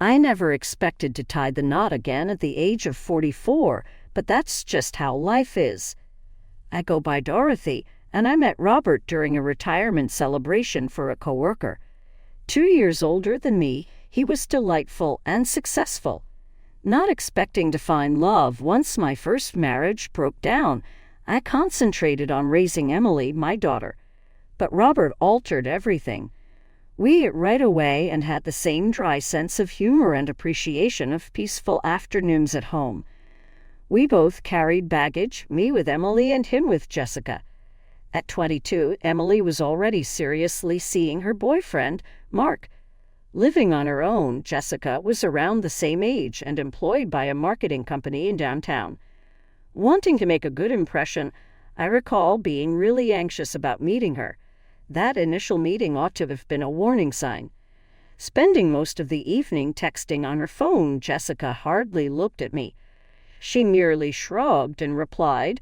I never expected to tie the knot again at the age of 44, but that's just how life is. I go by Dorothy, and I met Robert during a retirement celebration for a coworker. 2 years older than me, he was delightful and successful. Not expecting to find love once my first marriage broke down, I concentrated on raising Emily, my daughter. But Robert altered everything. We ate right away and had the same dry sense of humor and appreciation of peaceful afternoons at home. We both carried baggage, me with Emily and him with Jessica. At 22, Emily was already seriously seeing her boyfriend, Mark. Living on her own, Jessica was around the same age and employed by a marketing company in downtown. Wanting to make a good impression, I recall being really anxious about meeting her. That initial meeting ought to have been a warning sign. Spending most of the evening texting on her phone, Jessica hardly looked at me. She merely shrugged and replied,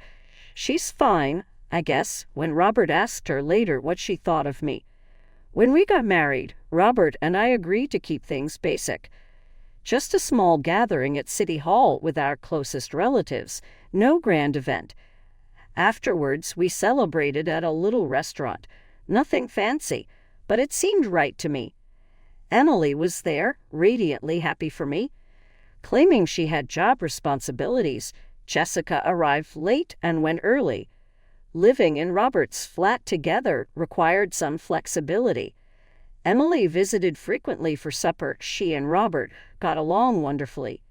"She's fine, I guess," when Robert asked her later what she thought of me. When we got married, Robert and I agreed to keep things basic. Just a small gathering at City Hall with our closest relatives, no grand event. Afterwards, we celebrated at a little restaurant. Nothing fancy, but it seemed right to me. Emily was there, radiantly happy for me. Claiming she had job responsibilities, Jessica arrived late and went early. Living in Robert's flat together required some flexibility. Emily visited frequently for supper. She and Robert got along wonderfully.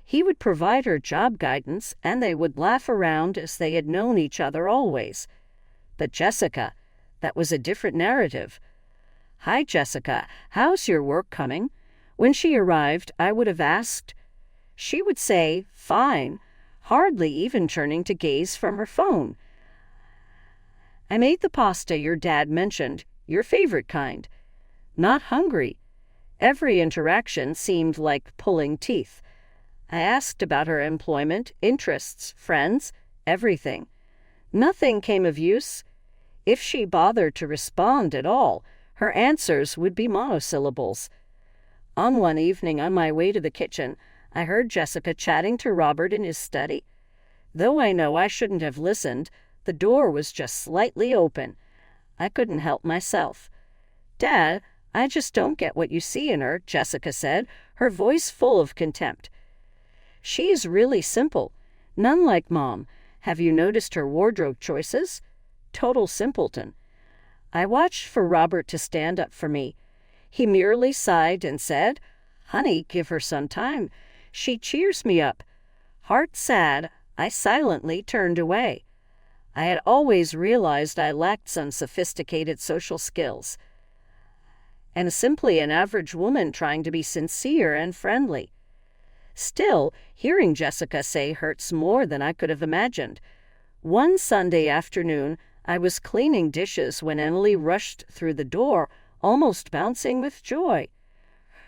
He would provide her job guidance, and they would laugh around as they had known each other always. But Jessica, that was a different narrative. "Hi, Jessica, how's your work coming?" When she arrived, I would have asked. She would say, "Fine," hardly even turning to gaze from her phone. "I made the pasta your dad mentioned, your favorite kind." Not hungry. Every interaction seemed like pulling teeth. I asked about her employment, interests, friends, everything. Nothing came of use. If she bothered to respond at all, her answers would be monosyllables. On one evening on my way to the kitchen, I heard Jessica chatting to Robert in his study. Though I know I shouldn't have listened, the door was just slightly open. I couldn't help myself. "Dad, I just don't get what you see in her," Jessica said, her voice full of contempt. "She is really simple. None like Mom. Have you noticed her wardrobe choices? Total simpleton." I watched for Robert to stand up for me. He merely sighed and said, "Honey, give her some time. She cheers me up." Heart sad, I silently turned away. I had always realized I lacked some sophisticated social skills, and simply an average woman trying to be sincere and friendly. Still, hearing Jessica say hurts more than I could have imagined. One Sunday afternoon, I was cleaning dishes when Emily rushed through the door, almost bouncing with joy.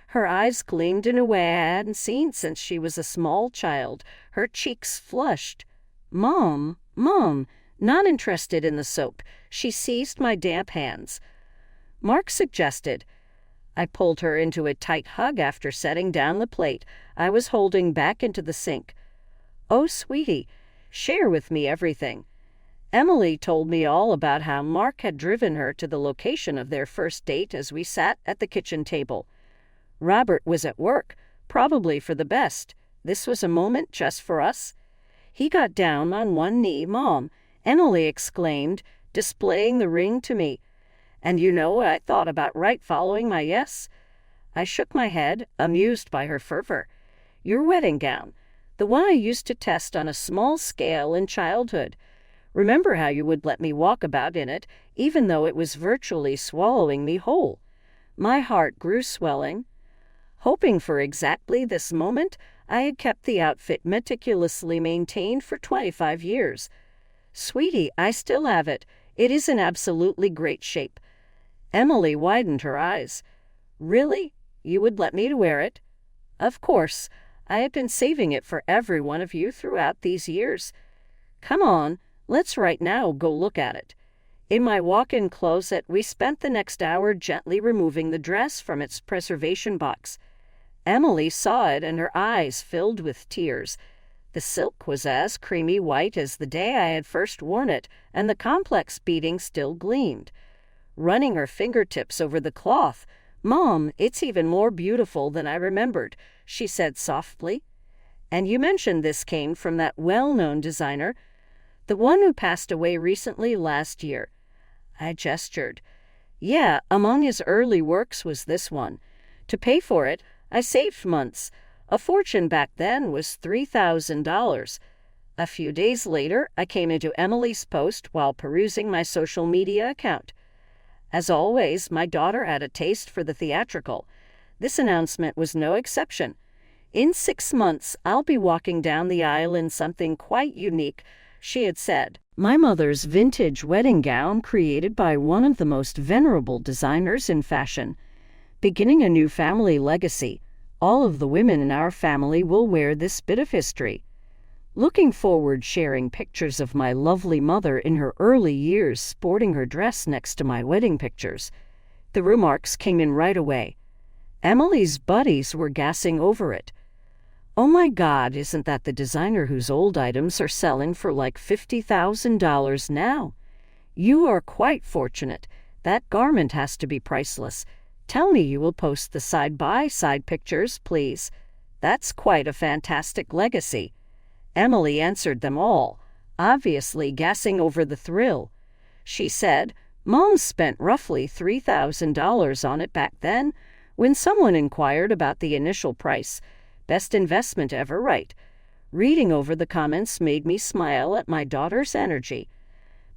Her eyes gleamed in a way I hadn't seen since she was a small child. Her cheeks flushed. "Mom, Mom," not interested in the soap. She seized my damp hands. Mark suggested. I pulled her into a tight hug after setting down the plate I was holding back into the sink. "Oh, sweetie, share with me everything." Emily told me all about how Mark had driven her to the location of their first date as we sat at the kitchen table. Robert was at work, probably for the best. This was a moment just for us. He got down on one knee. "Mom," Emily exclaimed, displaying the ring to me. "And you know what I thought about right following my yes?" I shook my head, amused by her fervor. "Your wedding gown, the one I used to test on a small scale in childhood. Remember how you would let me walk about in it, even though it was virtually swallowing me whole?" My heart grew swelling. Hoping for exactly this moment, I had kept the outfit meticulously maintained for 25 years. "Sweetie, I still have it. It is in absolutely great shape." Emily widened her eyes. "Really? You would let me wear it?" "Of course. I have been saving it for every one of you throughout these years." "Come on, let's right now go look at it." In my walk-in closet, we spent the next hour gently removing the dress from its preservation box. Emily saw it and her eyes filled with tears. The silk was as creamy white as the day I had first worn it, and the complex beading still gleamed. Running her fingertips over the cloth, "Mom, it's even more beautiful than I remembered," she said softly. "And you mentioned this came from that well-known designer, the one who passed away recently last year." I gestured. "Yeah, among his early works was this one. To pay for it, I saved months. A fortune back then was $3,000. A few days later, I came into Emily's post while perusing my social media account. As always, my daughter had a taste for the theatrical. This announcement was no exception. "In 6 months, I'll be walking down the aisle in something quite unique," she had said. My mother's vintage wedding gown created by one of the most venerable designers in fashion. Beginning a new family legacy, all of the women in our family will wear this bit of history. Looking forward sharing pictures of my lovely mother in her early years sporting her dress next to my wedding pictures. The remarks came in right away. Emily's buddies were gassing over it. "Oh my God, isn't that the designer whose old items are selling for like $50,000 now? You are quite fortunate. That garment has to be priceless. Tell me you will post the side-by-side pictures, please. That's quite a fantastic legacy." Emily answered them all, obviously gassing over the thrill. She said, "Mom spent roughly $3,000 on it back then. When someone inquired about the initial price, best investment ever, right?" Reading over the comments made me smile at my daughter's energy.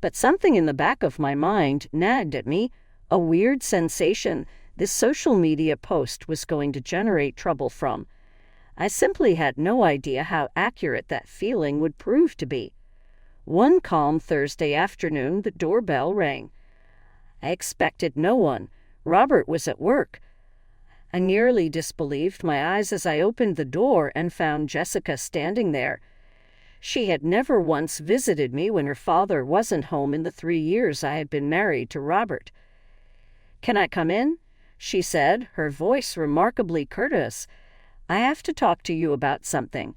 But something in the back of my mind nagged at me, a weird sensation this social media post was going to generate trouble from. I simply had no idea how accurate that feeling would prove to be. One calm Thursday afternoon, the doorbell rang. I expected no one. Robert was at work. I nearly disbelieved my eyes as I opened the door and found Jessica standing there. She had never once visited me when her father wasn't home in the 3 years I had been married to Robert. "Can I come in?" she said, her voice remarkably courteous. "I have to talk to you about something."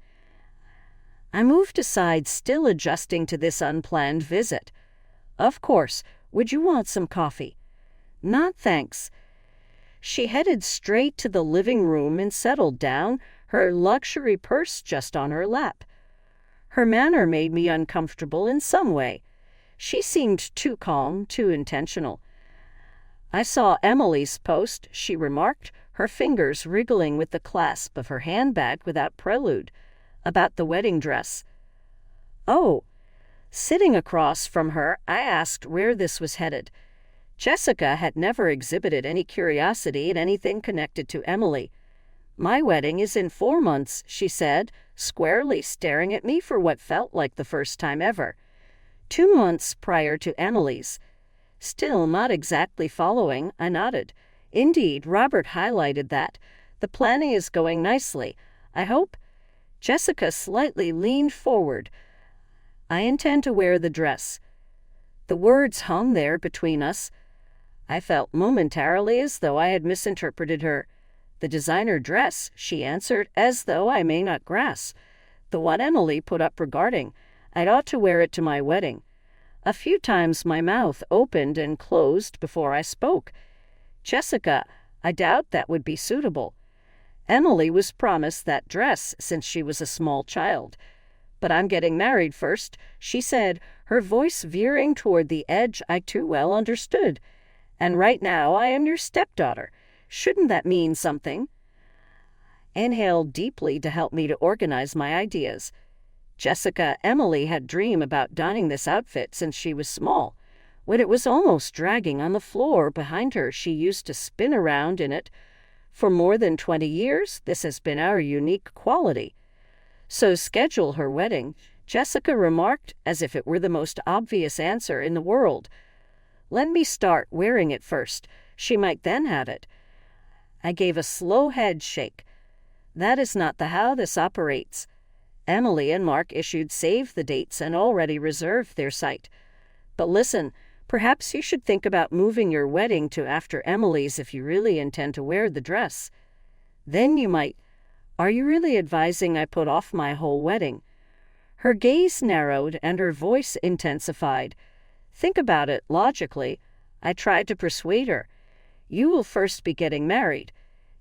I moved aside, still adjusting to this unplanned visit. "Of course. Would you want some coffee?" "Not thanks." She headed straight to the living room and settled down, her luxury purse just on her lap. Her manner made me uncomfortable in some way. She seemed too calm, too intentional. "I saw Emily's post," she remarked, her fingers wriggling with the clasp of her handbag without prelude, "about the wedding dress." "Oh." Sitting across from her, I asked where this was headed. Jessica had never exhibited any curiosity in anything connected to Emily. "My wedding is in 4 months," she said, squarely staring at me for what felt like the first time ever. 2 months prior to Emily's. Still not exactly following, I nodded. "Indeed, Robert highlighted that. The planning is going nicely, I hope?" Jessica slightly leaned forward. "I intend to wear the dress." The words hung there between us. I felt momentarily as though I had misinterpreted her. "The designer dress," she answered, as though I may not grasp. "The one Emily put up regarding. I'd ought to wear it to my wedding." A few times my mouth opened and closed before I spoke. "Jessica, I doubt that would be suitable. Emily was promised that dress since she was a small child. But I'm getting married first," she said, her voice veering toward the edge I too well understood. "And right now I am your stepdaughter. Shouldn't that mean something?" I inhaled deeply to help me to organize my ideas. Emily had dreamed about donning this outfit since she was small. When it was almost dragging on the floor behind her, she used to spin around in it. For more than 20 years, this has been our unique quality. "So schedule her wedding," Jessica remarked, as if it were the most obvious answer in the world. "Let me start wearing it first. She might then have it." I gave a slow head shake. "That is not how this operates." Emily and Mark issued save the dates and already reserved their site. "But listen, perhaps you should think about moving your wedding to after Emily's if you really intend to wear the dress. Then you might—" Are you really advising I put off my whole wedding?" Her gaze narrowed and her voice intensified. "Think about it logically." I tried to persuade her. "You will first be getting married.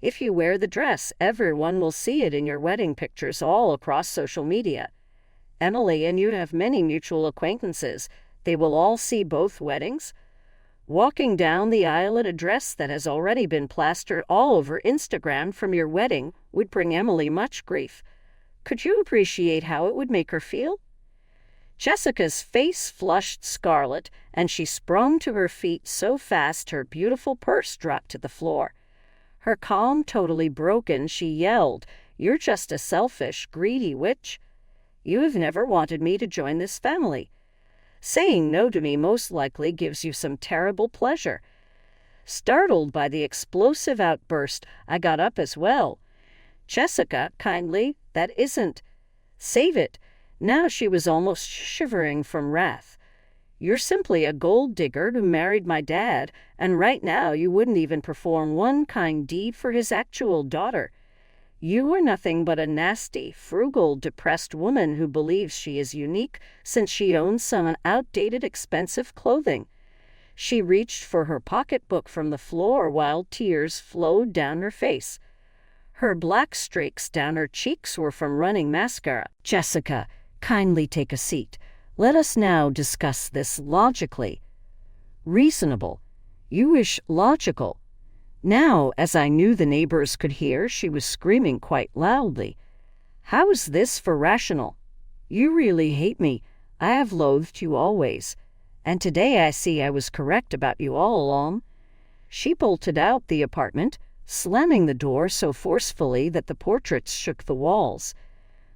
If you wear the dress, everyone will see it in your wedding pictures all across social media. Emily and you have many mutual acquaintances. They will all see both weddings. Walking down the aisle in a dress that has already been plastered all over Instagram from your wedding would bring Emily much grief. Could you appreciate how it would make her feel?" Jessica's face flushed scarlet, and she sprung to her feet so fast her beautiful purse dropped to the floor. Her calm totally broken, she yelled, "You're just a selfish, greedy witch. You have never wanted me to join this family. Saying no to me most likely gives you some terrible pleasure." Startled by the explosive outburst, I got up as well. "Jessica, kindly, that isn't. Save it." Now she was almost shivering from wrath. "You're simply a gold digger who married my dad, and right now you wouldn't even perform one kind deed for his actual daughter. You are nothing but a nasty, frugal, depressed woman who believes she is unique since she owns some outdated, expensive clothing." She reached for her pocketbook from the floor while tears flowed down her face. Her black streaks down her cheeks were from running mascara. "Jessica, kindly take a seat. Let us now discuss this logically." "Reasonable. You wish logical." Now, as I knew the neighbors could hear, she was screaming quite loudly. "How is this for rational? You really hate me. I have loathed you always. And today I see I was correct about you all along." She bolted out the apartment, slamming the door so forcefully that the portraits shook the walls.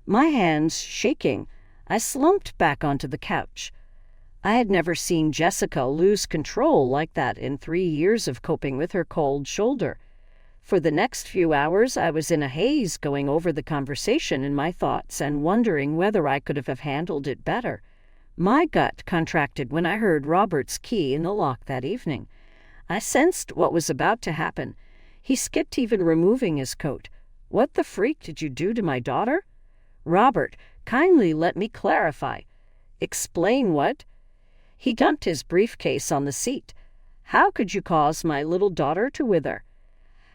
My hands shaking, I slumped back onto the couch. I had never seen Jessica lose control like that in 3 years of coping with her cold shoulder. For the next few hours, I was in a haze going over the conversation in my thoughts and wondering whether I could have handled it better. My gut contracted when I heard Robert's key in the lock that evening. I sensed what was about to happen. He skipped even removing his coat. "What the freak did you do to my daughter?" "Robert, kindly let me clarify." "Explain what?" He dumped his briefcase on the seat. "How could you cause my little daughter to wither?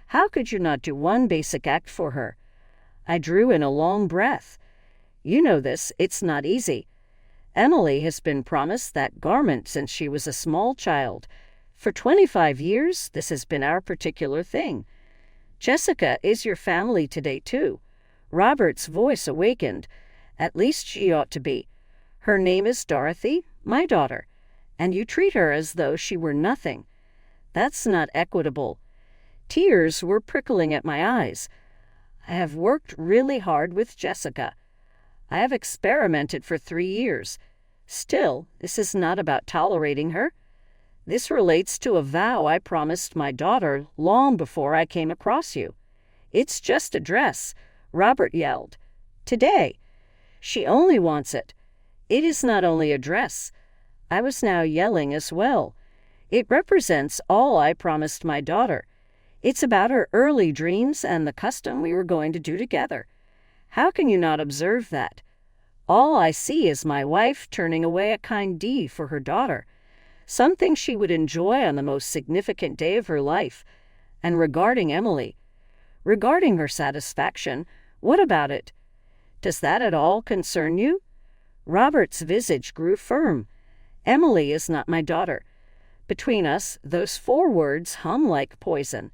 How could you not do one basic act for her?" I drew in a long breath. "You know this, it's not easy. Emily has been promised that garment since she was a small child. For 25 years, this has been our particular thing. Jessica is your family today, too." Robert's voice awakened. "At least she ought to be. Her name is Dorothy, my daughter, and you treat her as though she were nothing. That's not equitable." Tears were prickling at my eyes. "I have worked really hard with Jessica. I have experimented for 3 years. Still, this is not about tolerating her. This relates to a vow I promised my daughter long before I came across you." "It's just a dress," Robert yelled. "Today. She only wants it. It is not only a dress." I was now yelling as well. "It represents all I promised my daughter. It's about her early dreams and the custom we were going to do together. How can you not observe that? All I see is my wife turning away a kind deed for her daughter, something she would enjoy on the most significant day of her life. And regarding Emily, regarding her satisfaction, what about it? Does that at all concern you?" Robert's visage grew firm. "Emily is not my daughter." Between us, those 4 words hum like poison.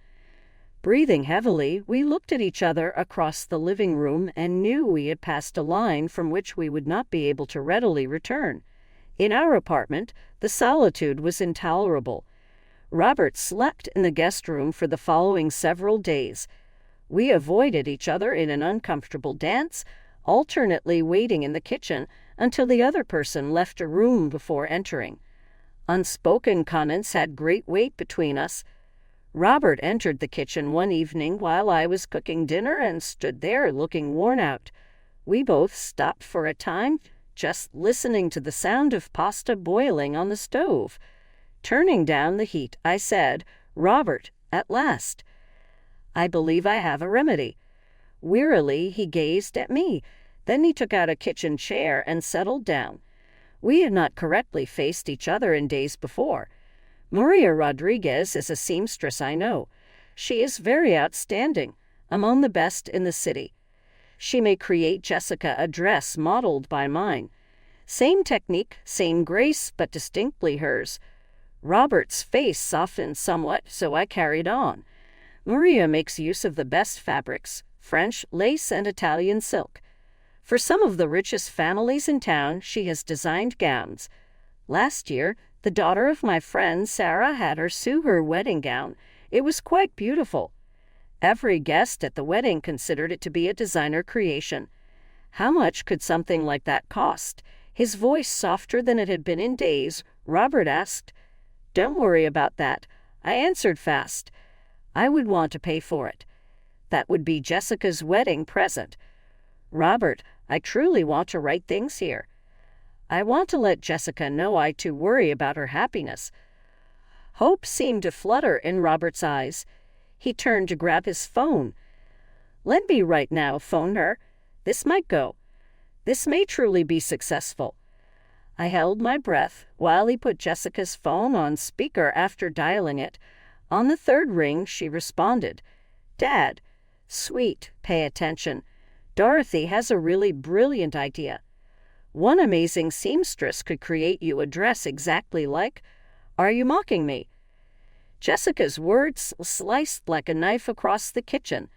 Breathing heavily, we looked at each other across the living room and knew we had passed a line from which we would not be able to readily return. In our apartment, the solitude was intolerable. Robert slept in the guest room for the following several days. We avoided each other in an uncomfortable dance, alternately waiting in the kitchen until the other person left a room before entering. Unspoken comments had great weight between us. Robert entered the kitchen one evening while I was cooking dinner and stood there looking worn out. We both stopped for a time, just listening to the sound of pasta boiling on the stove. Turning down the heat, I said, "Robert, at last. I believe I have a remedy." Wearily, he gazed at me. Then he took out a kitchen chair and settled down. We had not correctly faced each other in days before. Maria Rodriguez is a seamstress, I know. She is very outstanding, among the best in the city. She may create Jessica a dress modeled by mine. Same technique, same grace, but distinctly hers. Robert's face softened somewhat, so I carried on. Maria makes use of the best fabrics, French lace and Italian silk. For some of the richest families in town, she has designed gowns. Last year, the daughter of my friend Sarah had her sew her wedding gown. It was quite beautiful. Every guest at the wedding considered it to be a designer creation. How much could something like that cost? His voice softer than it had been in days, Robert asked. Don't worry about that. I answered fast. I would want to pay for it. That would be Jessica's wedding present. Robert, I truly want to write things here. I want to let Jessica know I too worry about her happiness. Hope seemed to flutter in Robert's eyes. He turned to grab his phone. Let me right now phone her. This might go. This may truly be successful. I held my breath while he put Jessica's phone on speaker after dialing it. On the third ring, she responded. Dad. Sweet, pay attention. Dorothy has a really brilliant idea. One amazing seamstress could create you a dress exactly like. Are you mocking me? Jessica's words sliced like a knife across the kitchen.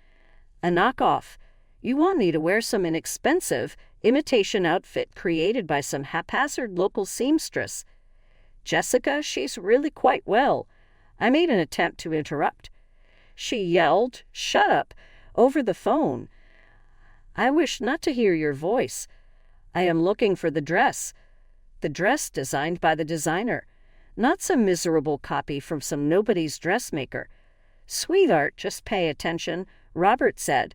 A knockoff. You want me to wear some inexpensive imitation outfit created by some haphazard local seamstress. Jessica, she's really quite well. I made an attempt to interrupt. She yelled, Shut up, over the phone. I wish not to hear your voice. I am looking for the dress. The dress designed by the designer. Not some miserable copy from some nobody's dressmaker. Sweetheart, just pay attention, Robert said.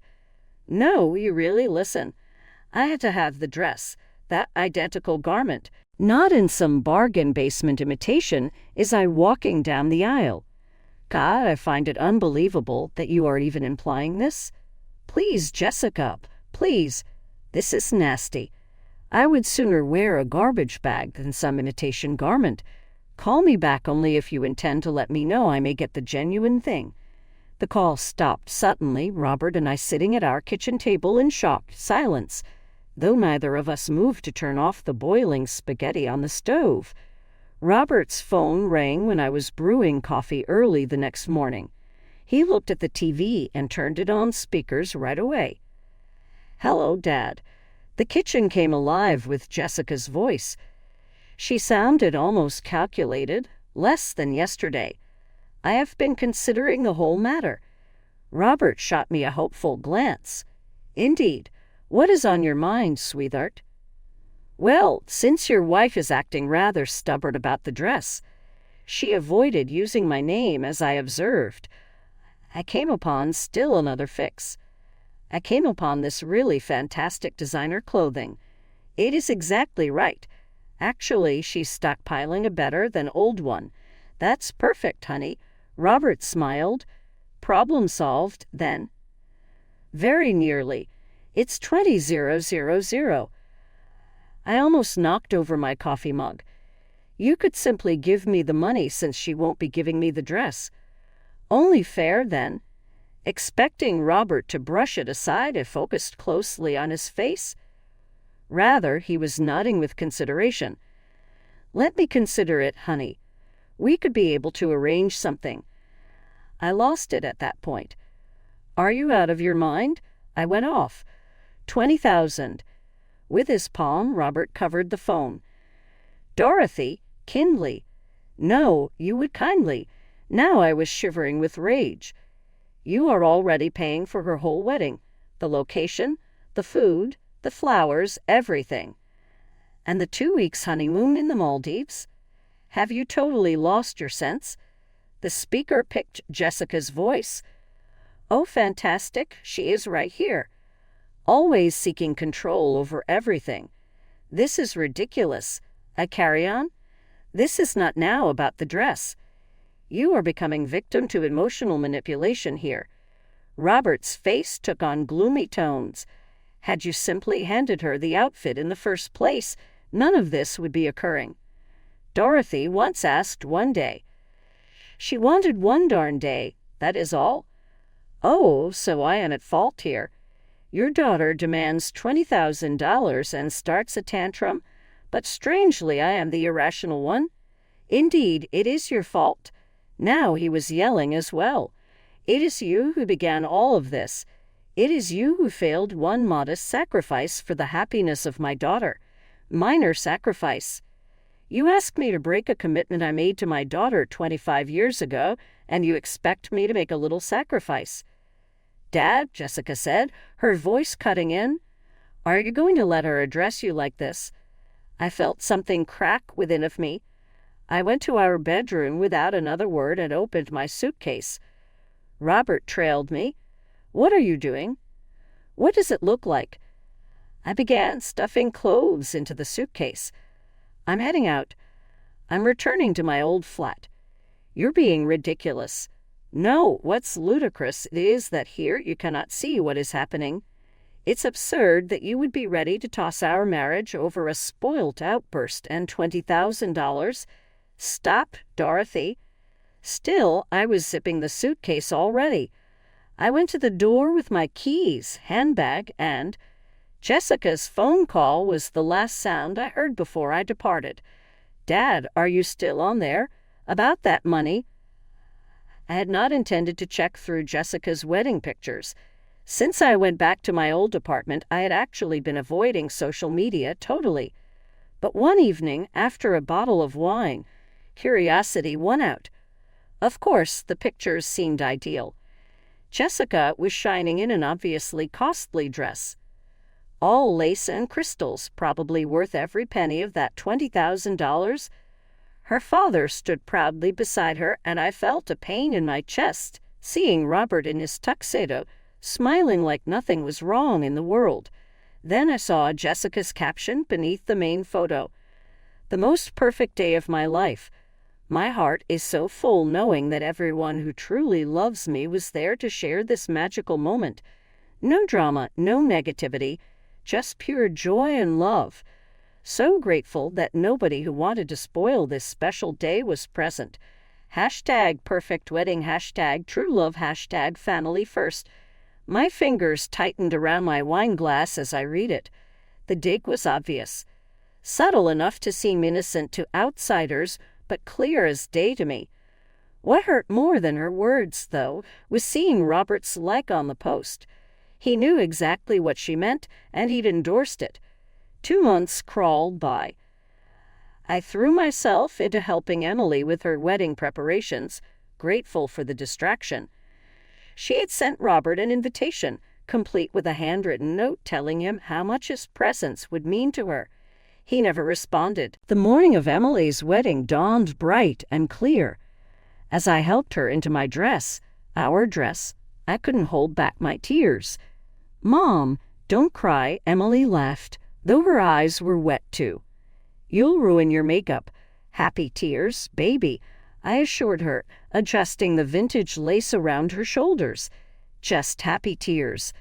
No, you really listen. I had to have the dress, that identical garment, not in some bargain basement imitation, as I walking down the aisle. God, I find it unbelievable that you are even implying this. Please, Jessica, please. This is nasty. I would sooner wear a garbage bag than some imitation garment. Call me back only if you intend to let me know I may get the genuine thing. The call stopped suddenly, Robert and I sitting at our kitchen table in shocked silence, though neither of us moved to turn off the boiling spaghetti on the stove. Robert's phone rang when I was brewing coffee early the next morning. He looked at the TV and turned it on speakers right away. Hello, Dad. The kitchen came alive with Jessica's voice. She sounded almost calculated, less than yesterday. I have been considering the whole matter. Robert shot me a hopeful glance. Indeed. What is on your mind, sweetheart? Well, since your wife is acting rather stubborn about the dress, she avoided using my name as I observed. I came upon still another fix. I came upon this really fantastic designer clothing. It is exactly right. Actually, she's stockpiling a better than old one. That's perfect, honey. Robert smiled. Problem solved, then. Very nearly. It's 20,000. I almost knocked over my coffee mug. You could simply give me the money since she won't be giving me the dress. Only fair, then. Expecting Robert to brush it aside, it focused closely on his face. Rather, he was nodding with consideration. Let me consider it, honey. We could be able to arrange something. I lost it at that point. Are you out of your mind? I went off. 20,000. With his palm, Robert covered the phone. Dorothy, kindly. No, you would kindly. Now I was shivering with rage. You are already paying for her whole wedding. The location, the food, the flowers, everything. And the 2 weeks honeymoon in the Maldives? Have you totally lost your sense? The speaker picked Jessica's voice. Oh, fantastic, she is right here. Always seeking control over everything. This is ridiculous. I carry on. This is not now about the dress. You are becoming victim to emotional manipulation here. Robert's face took on gloomy tones. Had you simply handed her the outfit in the first place, none of this would be occurring. Dorothy once asked one day. She wanted one darn day, that is all. Oh, so I am at fault here. Your daughter demands $20,000 and starts a tantrum, but strangely I am the irrational one. Indeed, it is your fault. Now he was yelling as well. It is you who began all of this. It is you who failed one modest sacrifice for the happiness of my daughter. Minor sacrifice. You asked me to break a commitment I made to my daughter 25 years ago, and you expect me to make a little sacrifice. Dad, Jessica said, her voice cutting in, are you going to let her address you like this? I felt something crack within of me. I went to our bedroom without another word and opened my suitcase. Robert trailed me. What are you doing? What does it look like? I began stuffing clothes into the suitcase. I'm heading out. I'm returning to my old flat. You're being ridiculous. No, what's ludicrous is that here you cannot see what is happening. It's absurd that you would be ready to toss our marriage over a spoilt outburst and $20,000. Stop, Dorothy. Still, I was zipping the suitcase already. I went to the door with my keys, handbag, and Jessica's phone call was the last sound I heard before I departed. Dad, are you still on there? About that money? I had not intended to check through Jessica's wedding pictures. Since I went back to my old apartment, I had actually been avoiding social media totally. But one evening, after a bottle of wine, curiosity won out. Of course, the pictures seemed ideal. Jessica was shining in an obviously costly dress. All lace and crystals, probably worth every penny of that $20,000. Her father stood proudly beside her, and I felt a pain in my chest, seeing Robert in his tuxedo, smiling like nothing was wrong in the world. Then I saw Jessica's caption beneath the main photo. The most perfect day of my life. My heart is so full knowing that everyone who truly loves me was there to share this magical moment. No drama, no negativity, just pure joy and love. So grateful that nobody who wanted to spoil this special day was present. #perfect-wedding, #true-love, #family first. My fingers tightened around my wine glass as I read it. The dig was obvious. Subtle enough to seem innocent to outsiders, but clear as day to me. What hurt more than her words, though, was seeing Robert's like on the post. He knew exactly what she meant, and he'd endorsed it. 2 months crawled by. I threw myself into helping Emily with her wedding preparations, grateful for the distraction. She had sent Robert an invitation, complete with a handwritten note telling him how much his presence would mean to her. He never responded. The morning of Emily's wedding dawned bright and clear. As I helped her into my dress, our dress, I couldn't hold back my tears. "Mom, don't cry," Emily laughed, though her eyes were wet too. "You'll ruin your makeup." "Happy tears, baby," I assured her, adjusting the vintage lace around her shoulders. "Just happy tears."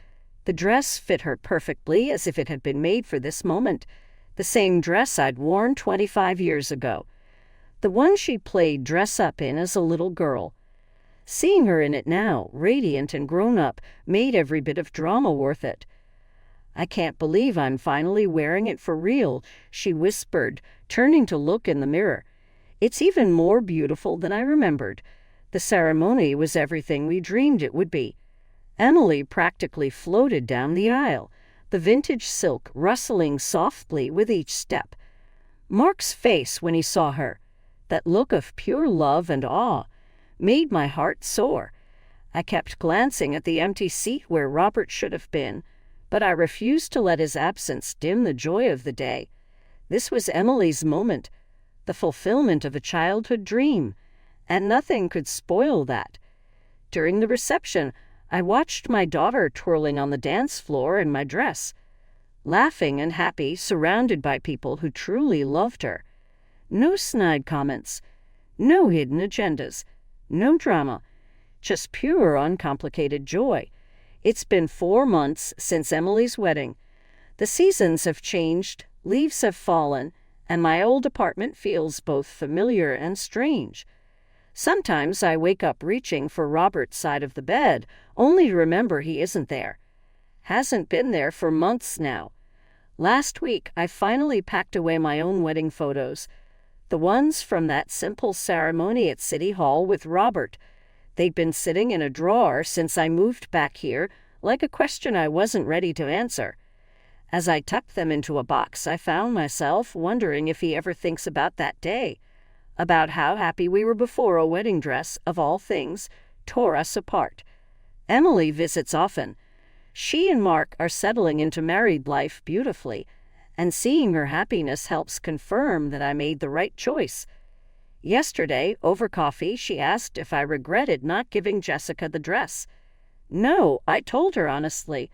The dress fit her perfectly, as if it had been made for this moment. The same dress I'd worn 25 years ago. The one she played dress-up in as a little girl. Seeing her in it now, radiant and grown-up, made every bit of drama worth it. "I can't believe I'm finally wearing it for real," she whispered, turning to look in the mirror. "It's even more beautiful than I remembered. The ceremony was everything we dreamed it would be." Emily practically floated down the aisle, the vintage silk rustling softly with each step. Mark's face when he saw her, that look of pure love and awe, made my heart soar. I kept glancing at the empty seat where Robert should have been, but I refused to let his absence dim the joy of the day. This was Emily's moment, the fulfillment of a childhood dream, and nothing could spoil that. During the reception, I watched my daughter twirling on the dance floor in my dress, laughing and happy, surrounded by people who truly loved her. No snide comments, no hidden agendas, no drama, just pure, uncomplicated joy. It's been 4 months since Emily's wedding. The seasons have changed, leaves have fallen, and my old apartment feels both familiar and strange. Sometimes I wake up reaching for Robert's side of the bed, only to remember he isn't there. Hasn't been there for months now. Last week, I finally packed away my own wedding photos. The ones from that simple ceremony at City Hall with Robert. They'd been sitting in a drawer since I moved back here, like a question I wasn't ready to answer. As I tucked them into a box, I found myself wondering if he ever thinks about that day, about how happy we were before a wedding dress, of all things, tore us apart. Emily visits often. She and Mark are settling into married life beautifully, and seeing her happiness helps confirm that I made the right choice. Yesterday, over coffee, she asked if I regretted not giving Jessica the dress. No, I told her honestly.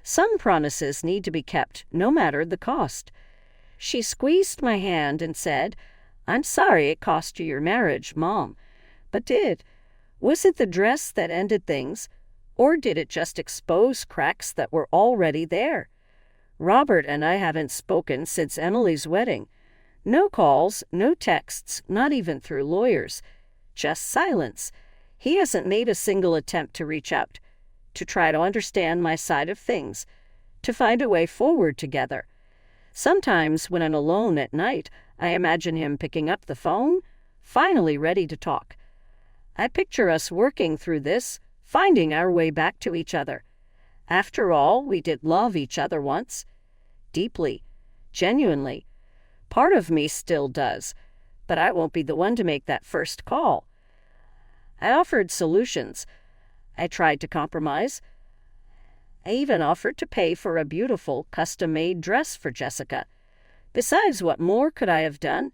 Some promises need to be kept, no matter the cost. She squeezed my hand and said, "I'm sorry it cost you your marriage, Mom." But was it the dress that ended things, or did it just expose cracks that were already there? Robert and I haven't spoken since Emily's wedding. No calls, no texts, not even through lawyers. Just silence. He hasn't made a single attempt to reach out, to try to understand my side of things, to find a way forward together. Sometimes when I'm alone at night, I imagine him picking up the phone, finally ready to talk. I picture us working through this, finding our way back to each other. After all, we did love each other once. Deeply. Genuinely. Part of me still does, but I won't be the one to make that first call. I offered solutions. I tried to compromise. I even offered to pay for a beautiful, custom-made dress for Jessica. Besides, what more could I have done?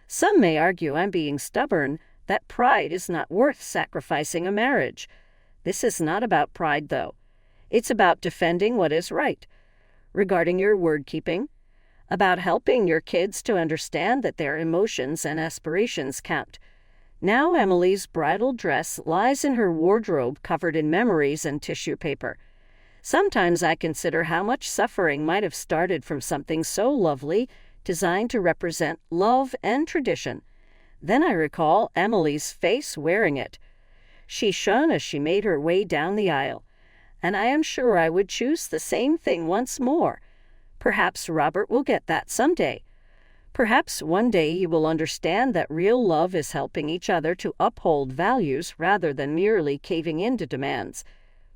Some may argue I'm being stubborn, that pride is not worth sacrificing a marriage. This is not about pride, though. It's about defending what is right. Regarding your word-keeping, about helping your kids to understand that their emotions and aspirations count. Now Emily's bridal dress lies in her wardrobe covered in memories and tissue paper. Sometimes I consider how much suffering might have started from something so lovely, designed to represent love and tradition. Then I recall Emily's face wearing it. She shone as she made her way down the aisle, and I am sure I would choose the same thing once more. Perhaps Robert will get that someday. Perhaps one day he will understand that real love is helping each other to uphold values rather than merely caving into demands.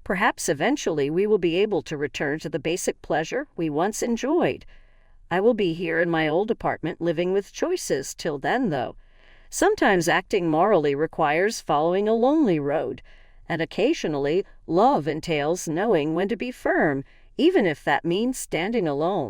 Perhaps eventually we will be able to return to the basic pleasure we once enjoyed. I will be here in my old apartment living with choices till then, though. Sometimes acting morally requires following a lonely road, and occasionally love entails knowing when to be firm, even if that means standing alone.